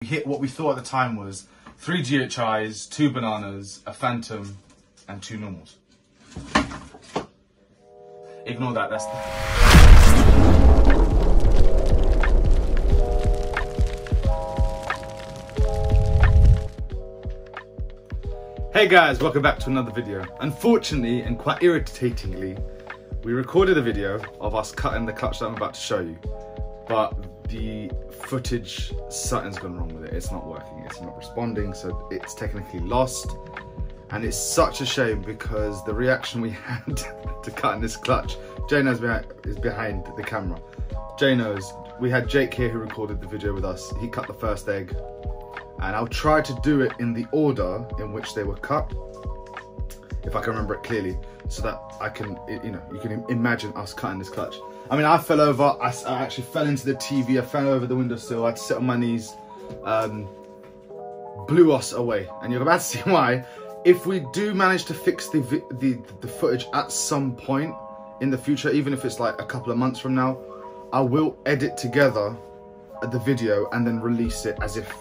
We hit what we thought at the time was 3 GHIs, 2 bananas, a phantom, and 2 normals. Ignore that, that's Hey guys, welcome back to another video. Unfortunately, and quite irritatingly, we recorded a video of us cutting the clutch that I'm about to show you, but the footage, something's gone wrong with it. It's not working, it's not responding, so it's technically lost. And it's such a shame because the reaction we had to cutting this clutch, Jay knows is behind the camera. Jay knows. We had Jake here who recorded the video with us. He cut the first egg. And I'll try to do it in the order in which they were cut, if I can remember it clearly, so that I can, you know, you can imagine us cutting this clutch. I mean, I fell over, I actually fell into the TV, I fell over the windowsill, I had to sit on my knees, blew us away. And you're about to see why. If we do manage to fix the footage at some point in the future, even if it's like a couple of months from now, I will edit together the video and then release it as if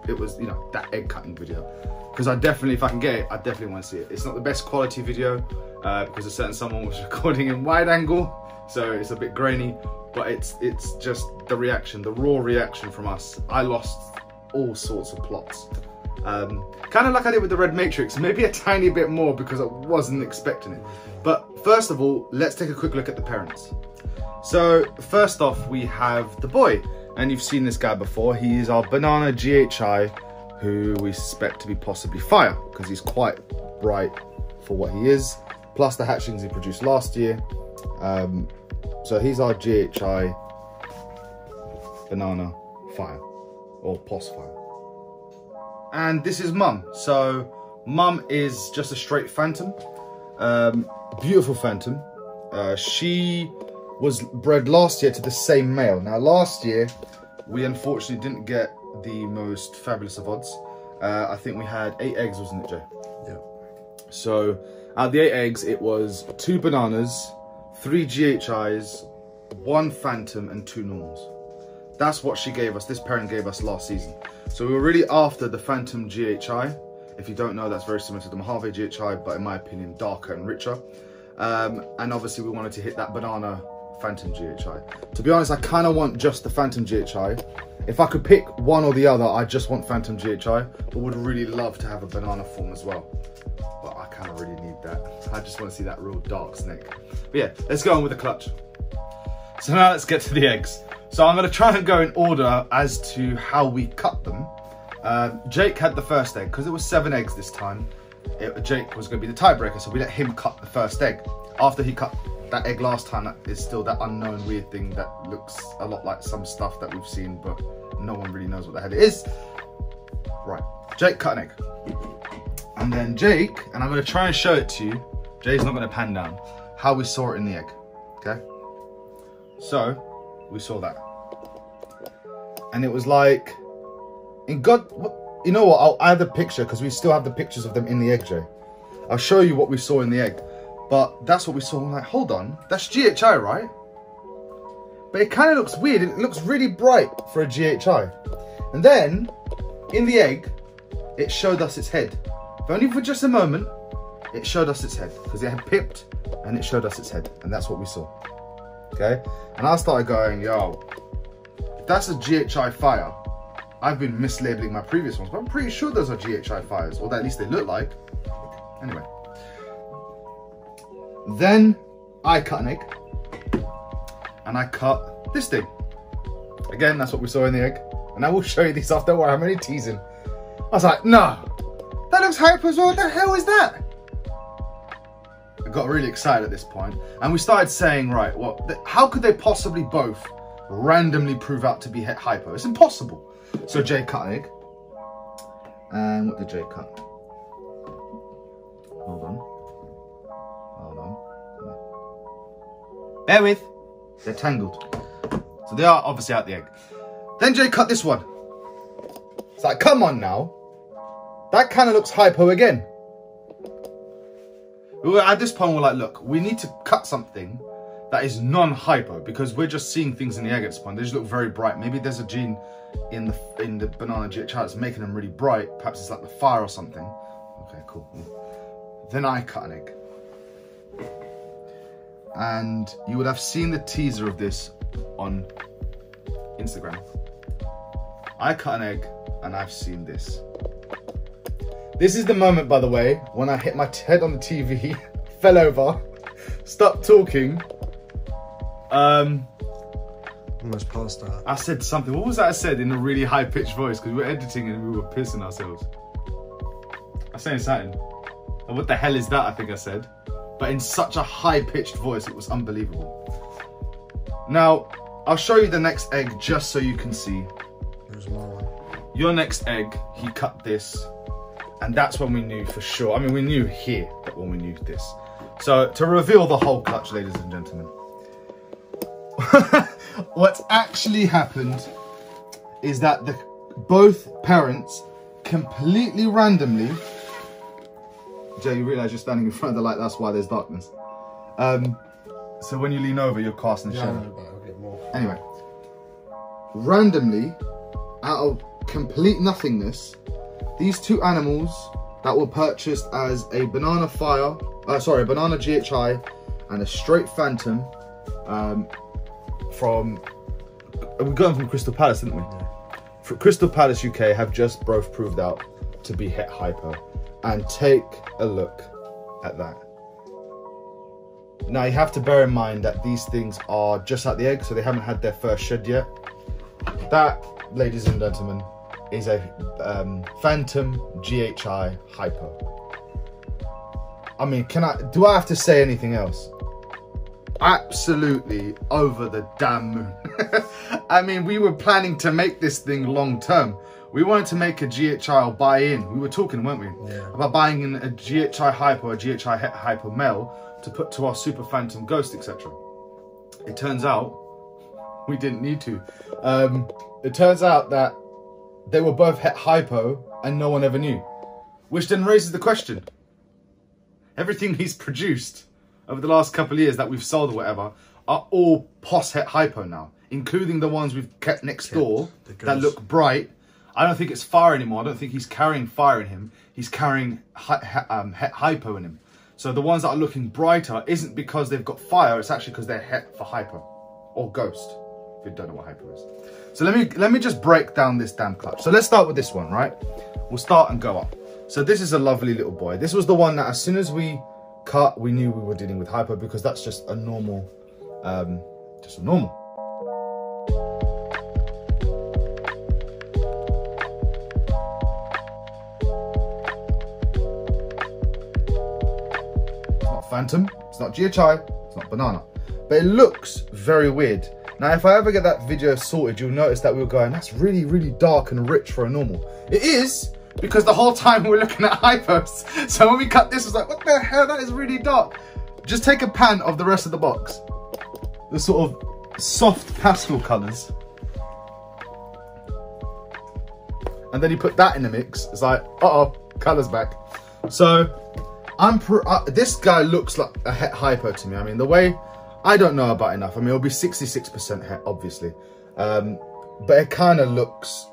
it was, you know, that egg cutting video, because I definitely, if I can get it, I definitely want to see it. It's not the best quality video because a certain someone was recording in wide angle, so it's a bit grainy, but it's just the reaction, the raw reaction from us. I lost all sorts of plots, kind of like I did with the Red Matrix, maybe a tiny bit more because I wasn't expecting it. But first of all, let's take a quick look at the parents. So first off, we have the boy. And you've seen this guy before. He is our banana GHI, who we suspect to be possibly fire, because he's quite bright for what he is, plus the hatchlings he produced last year. So he's our GHI banana fire, or POS fire. And this is Mum. So Mum is just a straight phantom, beautiful phantom. She was bred last year to the same male. Now last year, we unfortunately didn't get the most fabulous of odds. I think we had 8 eggs, wasn't it, Jay? Yeah. So out of the 8 eggs, it was 2 bananas, 3 GHIs, 1 phantom, and 2 normals. That's what she gave us, this parent gave us last season. So we were really after the phantom GHI. If you don't know, that's very similar to the Mojave GHI, but in my opinion, darker and richer. And obviously we wanted to hit that banana phantom GHI. To be honest, I kind of want just the phantom GHI. If I could pick one or the other, I just want phantom GHI, but would really love to have a banana form as well. But I kind of really need that. I just want to see that real dark snake. But yeah, let's go on with the clutch. So now let's get to the eggs. So I'm going to try and go in order as to how we cut them. Jake had the first egg, because it was 7 eggs this time. Jake was going to be the tiebreaker, so we let him cut the first egg. After he cut that egg last time, that is still that unknown weird thing that looks a lot like some stuff that we've seen, but no one really knows what the hell it is. Right, Jake cut an egg. And then Jake, and I'm going to try and show it to you, Jay's not going to pan down, how we saw it in the egg, okay? So, we saw that. And it was like, in God, you know what, I'll add the picture, because we still have the pictures of them in the egg, Jay. I'll show you what we saw in the egg. But that's what we saw. I'm like, hold on, that's GHI, right? But it kind of looks weird. It looks really bright for a GHI. And then, in the egg, it showed us its head. If only for just a moment, it showed us its head. Because it had pipped, and it showed us its head. And that's what we saw. Okay? And I started going, yo, if that's a GHI fire, I've been mislabeling my previous ones, but I'm pretty sure those are GHI fires. Or at least they look like. Anyway. Then I cut an egg, and I cut this thing. Again, that's what we saw in the egg. And I will show you these off, don't worry, I'm only teasing. I was like, no, that looks hyper as well, what the hell is that? I got really excited at this point, and we started saying, right, well, how could they possibly both randomly prove out to be hypo? It's impossible. So Jay cut an egg. And what did Jay cut? Hold on. Bear with, they're tangled. So they are obviously out the egg. Then Jay cut this one. It's like, come on now. That kind of looks hypo again. At this point, we're like, look, we need to cut something that is non-hypo, because we're just seeing things in the egg at this point. They just look very bright. Maybe there's a gene in the banana GHI that's making them really bright. Perhaps it's like the fire or something. Okay, cool. Then I cut an egg. And you would have seen the teaser of this on Instagram. I cut an egg and I've seen this. This is the moment, by the way, when I hit my head on the TV, fell over, stopped talking. Almost passed out. I said something. What was that I said in a really high-pitched voice? Because we were editing and we were pissing ourselves. I was saying something. And what the hell is that? I think I said. But in such a high-pitched voice, it was unbelievable. Now, I'll show you the next egg just so you can see. There's more. Your next egg, he cut this. And that's when we knew for sure. I mean, we knew here that when we knew this. So, to reveal the whole clutch, ladies and gentlemen. What's actually happened is that both parents completely randomly... Joe, you realise you're standing in front of the light, that's why there's darkness. So when you lean over, you're casting a shadow. I know, but I'll get more. Anyway, randomly, out of complete nothingness, these two animals that were purchased as a banana a banana GHI and a straight phantom we got them from Crystal Palace, didn't we? Yeah. For Crystal Palace UK have just both proved out to be het hypo. And take a look at that. Now you have to bear in mind that these things are just out the egg, so they haven't had their first shed yet. That, ladies and gentlemen, is a Phantom GHI hypo. I mean, do I have to say anything else? Absolutely over the damn moon. I mean, we were planning to make this thing long term. We wanted to make a GHI or buy in. We were talking, weren't we? Yeah. About buying in a GHI hypo, a GHI hypo male to put to our Super Phantom Ghost, etc. It turns out we didn't need to. It turns out that they were both het hypo and no one ever knew. Which then raises the question. Everything he's produced over the last couple of years that we've sold or whatever are all pos het hypo now, including the ones we've kept next door that look bright. I don't think it's fire anymore. I don't think he's carrying fire in him. He's carrying het hypo in him. So the ones that are looking brighter isn't because they've got fire. It's actually because they're het for hypo or ghost, if you don't know what hypo is. So let me just break down this damn clutch. So let's start with this one, right? We'll start and go up. So this is a lovely little boy. This was the one that as soon as we cut, we knew we were dealing with hypo because that's just a normal, Phantom, it's not GHI, it's not banana, but it looks very weird. Now if I ever get that video sorted, you'll notice that we were going, that's really, really dark and rich for a normal. It is, because the whole time we were looking at hypos. So when we cut this, it was like, what the hell, that is really dark. Just take a pan of the rest of the box. The sort of soft pastel colours. And then you put that in the mix, it's like, uh-oh, colour's back. So, this guy looks like a het hypo to me. I mean, the way, I don't know about enough. I mean, it'll be 66% het, obviously. But it kind of looks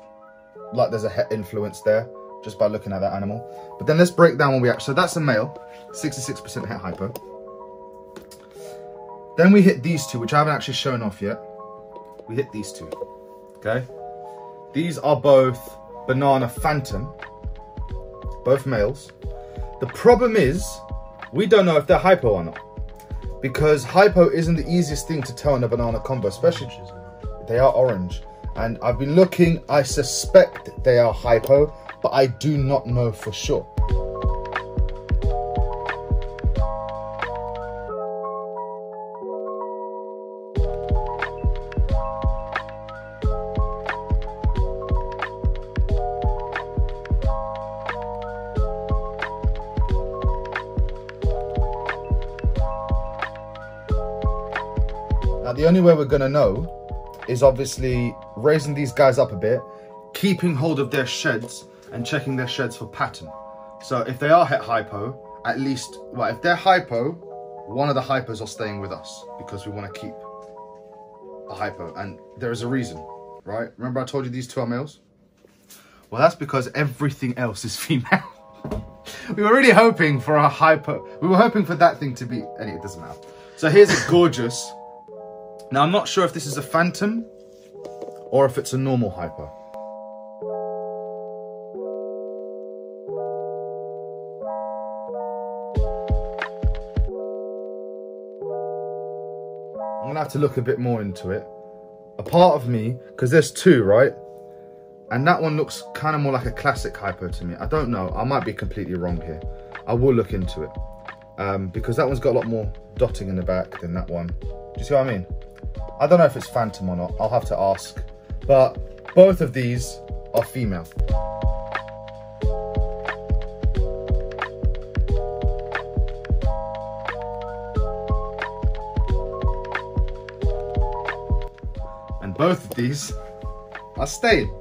like there's a het influence there, just by looking at that animal. But then let's break down what we actually, so that's a male, 66% het hypo. Then we hit these two, which I haven't actually shown off yet. We hit these two, okay? These are both banana phantom, both males. The problem is, we don't know if they're hypo or not. Because hypo isn't the easiest thing to tell in a banana combo, especially they are orange. And I've been looking, I suspect they are hypo, but I do not know for sure. Now, the only way we're going to know is obviously raising these guys up a bit, keeping hold of their sheds and checking their sheds for pattern. So if they are het hypo, at least, well, if they're hypo, one of the hypos are staying with us because we want to keep a hypo, and there is a reason, right? Remember I told you these two are males? Well, that's because everything else is female. We were really hoping for a hypo. We were hoping for that thing to be, anyway, it doesn't matter. So here's a gorgeous. Now I'm not sure if this is a phantom or if it's a normal hypo. I'm gonna have to look a bit more into it. A part of me, because there's two, right? And that one looks kind of more like a classic hypo to me. I don't know, I might be completely wrong here. I will look into it. Because that one's got a lot more dotting in the back than that one. Do you see what I mean? I don't know if it's phantom or not, I'll have to ask. But both of these are female. And both of these are staying.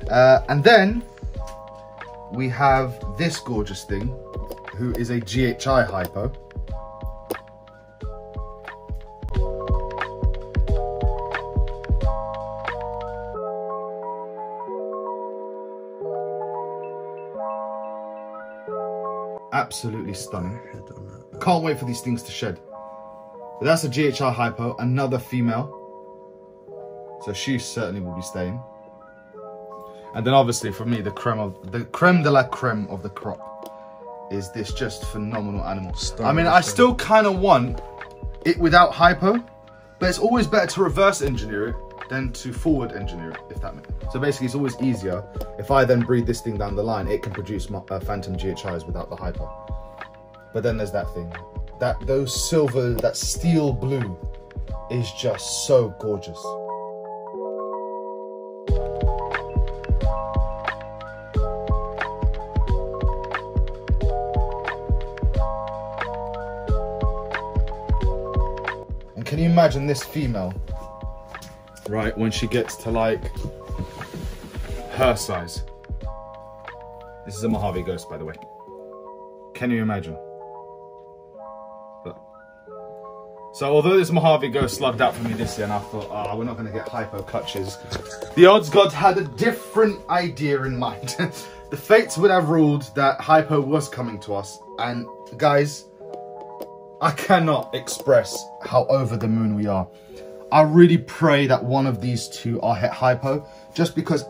And then we have this gorgeous thing, who is a GHI hypo. Absolutely stunning. Can't wait for these things to shed. But that's a GHI hypo, another female. So she certainly will be staying. And then obviously for me, the creme de la creme of the crop is this just phenomenal animal. I mean, I still kind of want it without hypo, but it's always better to reverse engineer it than to forward engineer it, if that makes sense. So basically it's always easier. If I then breed this thing down the line, it can produce phantom GHIs without the hypo. But then there's that thing. Those silver, that steel blue is just so gorgeous. Can you imagine this female, right, when she gets to like her size? This is a Mojave Ghost, by the way. Can you imagine? Look. So although this Mojave Ghost slugged out for me this year and I thought, oh, we're not going to get hypo clutches, the odds gods had a different idea in mind. The fates would have ruled that hypo was coming to us, and guys, I cannot express how over the moon we are. I really pray that one of these two are het hypo, just because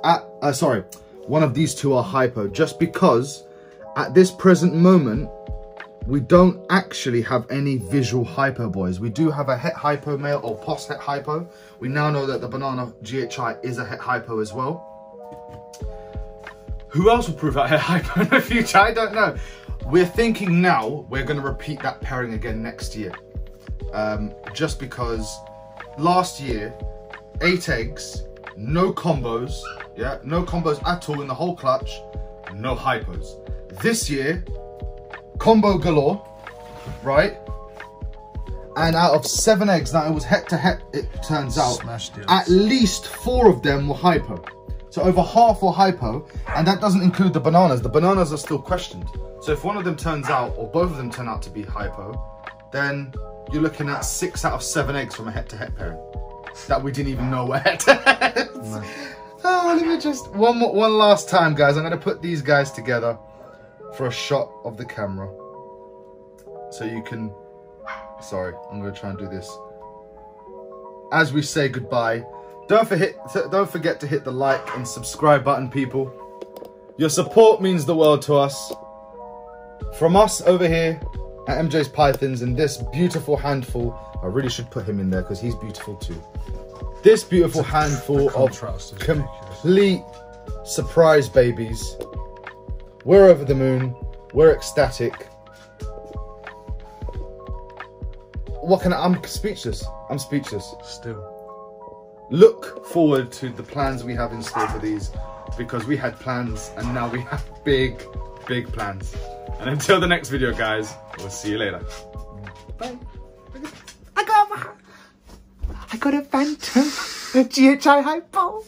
one of these two are hypo, just because at this present moment, we don't actually have any visual hypo boys. We do have a het hypo male or post het hypo. We now know that the banana GHI is a het hypo as well. Who else will prove out het hypo in the future? I don't know. We're thinking now we're going to repeat that pairing again next year. Just because last year, 8 eggs, no combos, yeah, no combos at all in the whole clutch, no hypos. This year, combo galore, right? And out of 7 eggs, now it was het to het, it turns out, at least 4 of them were hypo. So over half were hypo, and that doesn't include the bananas. The bananas are still questioned. So if one of them turns out, or both of them turn out to be hypo, then you're looking at 6 out of 7 eggs from a het to het pairing that we didn't even know were het to het. No. Oh, let me just, one last time, guys. I'm gonna put these guys together for a shot of the camera. So you can, sorry, I'm gonna try and do this. As we say goodbye, don't forget to hit the like and subscribe button, people. Your support means the world to us. From us over here at MJ's Pythons and this beautiful handful, I really should put him in there because he's beautiful too. This beautiful handful of complete surprise babies. We're over the moon. We're ecstatic. I'm speechless. I'm speechless. Still. Look forward to the plans we have in store for these, because we had plans and now we have big plans. And until the next video, guys, we'll see you later. Bye. I got a phantom, a GHI hypo.